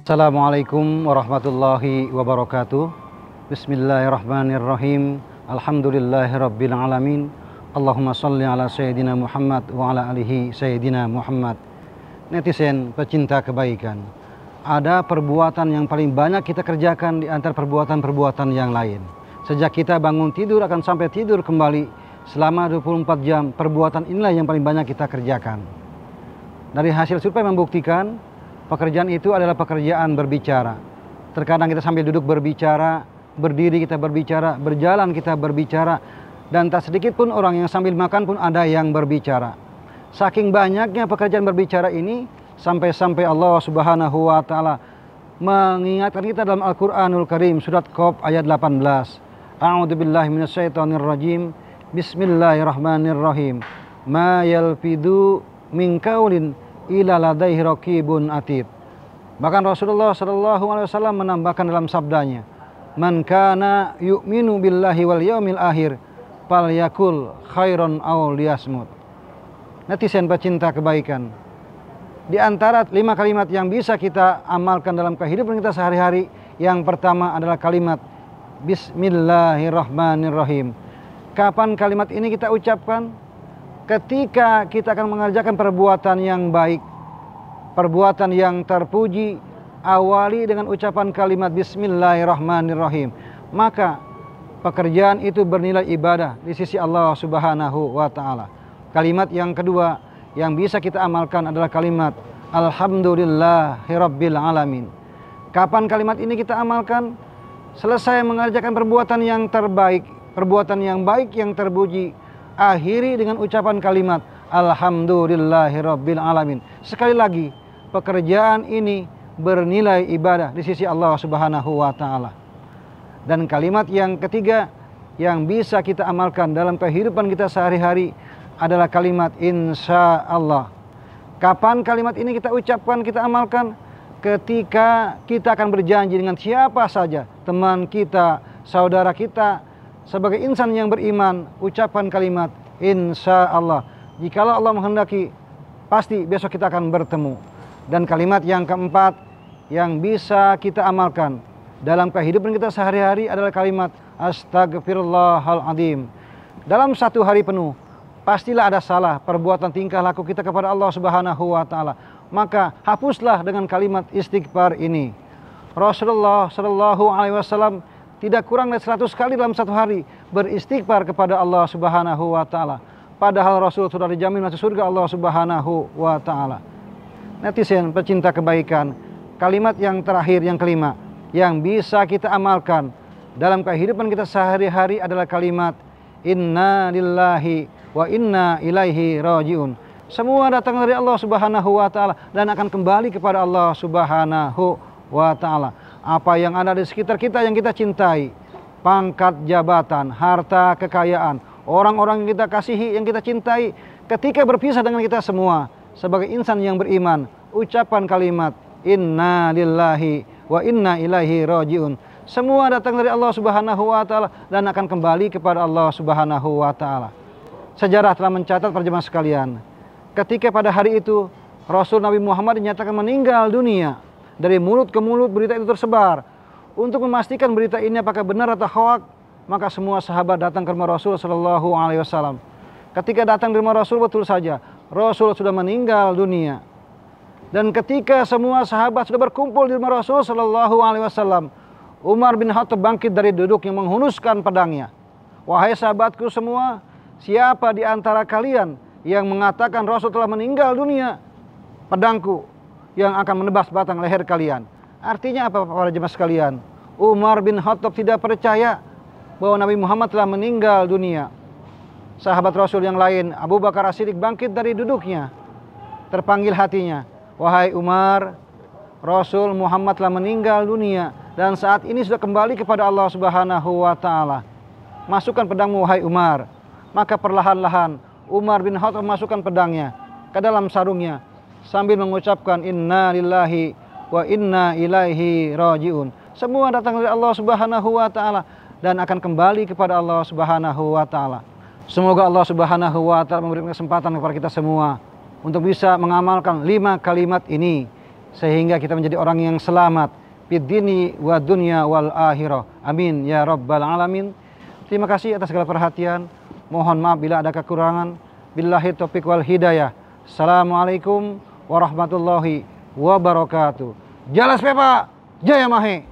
Assalamualaikum warahmatullahi wabarakatuh. Bismillahirrahmanirrahim. Alhamdulillahirabbil alamin. Allahumma shalli ala sayyidina Muhammad wa ala alihi sayyidina Muhammad. Netizen pecinta kebaikan, ada perbuatan yang paling banyak kita kerjakan di antara perbuatan-perbuatan yang lain. Sejak kita bangun tidur akan sampai tidur kembali selama 24 jam, perbuatan inilah yang paling banyak kita kerjakan. Dari hasil survei membuktikan pekerjaan itu adalah pekerjaan berbicara. Terkadang kita sambil duduk berbicara, berdiri kita berbicara, berjalan kita berbicara, dan tak sedikit pun orang yang sambil makan pun ada yang berbicara. Saking banyaknya pekerjaan berbicara ini, sampai-sampai Allah Subhanahu wa Ta'ala mengingatkan kita dalam Al-Quranul Karim, surat Qaf ayat 18. A'udzubillahi minasyaitonirrajim. Bismillahirrahmanirrahim. Ma yalfidu min qaulin ila ladaihi raqibun atid. Bahkan Rasulullah SAW menambahkan dalam sabdanya, man kana yu'minu billahi wal yaumil akhir falyakul khairan aw liyasmut. Netizen pecinta kebaikan, di antara 5 kalimat yang bisa kita amalkan dalam kehidupan kita sehari-hari, yang pertama adalah kalimat Bismillahirrahmanirrahim. Kapan kalimat ini kita ucapkan? Ketika kita akan mengerjakan perbuatan yang baik, perbuatan yang terpuji, awali dengan ucapan kalimat Bismillahirrahmanirrahim. Maka pekerjaan itu bernilai ibadah di sisi Allah Subhanahu wa Ta'ala. Kalimat yang kedua yang bisa kita amalkan adalah kalimat Alhamdulillahirabbil alamin. Kapan kalimat ini kita amalkan? Selesai mengerjakan perbuatan yang terbaik, perbuatan yang baik yang terpuji, akhiri dengan ucapan kalimat Alhamdulillahirabbil alamin. Sekali lagi, pekerjaan ini bernilai ibadah di sisi Allah Subhanahu wa Ta'ala. Dan kalimat yang ketiga yang bisa kita amalkan dalam kehidupan kita sehari-hari adalah kalimat insya Allah. Kapan kalimat ini kita ucapkan, kita amalkan? Ketika kita akan berjanji dengan siapa saja, teman kita, saudara kita, sebagai insan yang beriman, ucapkan kalimat insya Allah. Jikalau Allah menghendaki, pasti besok kita akan bertemu. Dan kalimat yang keempat yang bisa kita amalkan dalam kehidupan kita sehari-hari adalah kalimat Astagfirullahaladzim. Dalam satu hari penuh, pastilah ada salah perbuatan tingkah laku kita kepada Allah Subhanahu wa Ta'ala. Maka hapuslah dengan kalimat istighfar ini. Rasulullah SAW tidak kurang dari 100 kali dalam satu hari beristighfar kepada Allah Subhanahu wa Ta'ala. Padahal Rasul sudah dijamin masuk surga Allah Subhanahu wa Ta'ala. Netizen pecinta kebaikan, kalimat yang terakhir, yang kelima, yang bisa kita amalkan dalam kehidupan kita sehari-hari adalah kalimat Inna lillahi wa inna ilaihi rajiun. Semua datang dari Allah Subhanahu wa Ta'ala dan akan kembali kepada Allah Subhanahu wa Ta'ala. Apa yang ada di sekitar kita yang kita cintai, pangkat jabatan, harta kekayaan, orang-orang yang kita kasihi, yang kita cintai, ketika berpisah dengan kita semua, sebagai insan yang beriman, ucapan kalimat Inna lillahi wa inna ilaihi rajiun. Semua datang dari Allah Subhanahu wa Ta'ala dan akan kembali kepada Allah Subhanahu wa Ta'ala. Sejarah telah mencatat para jemaah sekalian, ketika pada hari itu Rasul Nabi Muhammad dinyatakan meninggal dunia, dari mulut ke mulut berita itu tersebar. Untuk memastikan berita ini apakah benar atau hoak, maka semua sahabat datang ke rumah Rasul Shallallahu Alaihi Wasallam. Ketika datang di rumah Rasul, betul saja Rasul sudah meninggal dunia. Dan ketika semua sahabat sudah berkumpul di rumah Rasul Shallallahu Alaihi Wasallam, Umar bin Khattab bangkit dari duduk yang menghunuskan pedangnya. Wahai sahabatku semua, siapa di antara kalian yang mengatakan Rasul telah meninggal dunia? Pedangku yang akan menebas batang leher kalian. Artinya apa para jemaah sekalian? Umar bin Khattab tidak percaya bahwa Nabi Muhammad telah meninggal dunia. Sahabat Rasul yang lain, Abu Bakar As-Siddiq, bangkit dari duduknya. Terpanggil hatinya, wahai Umar, Rasul Muhammad telah meninggal dunia dan saat ini sudah kembali kepada Allah Subhanahu wa Ta'ala. Masukkan pedangmu wahai Umar. Maka perlahan-lahan Umar bin Khattab masukkan pedangnya ke dalam sarungnya sambil mengucapkan Inna lillahi wa inna ilaihi rajiun. Semua datang dari Allah Subhanahu wa Ta'ala dan akan kembali kepada Allah Subhanahu wa Ta'ala. Semoga Allah Subhanahu wa Ta'ala memberikan kesempatan kepada kita semua untuk bisa mengamalkan 5 kalimat ini sehingga kita menjadi orang yang selamat fid dini wa dunya wal akhirah. Amin ya rabbal alamin. Terima kasih atas segala perhatian. Mohon maaf bila ada kekurangan. Billahi taufiq wal hidayah. Assalamualaikum warahmatullahi wabarakatuh. Jalas Pepa, Jaya Mahe.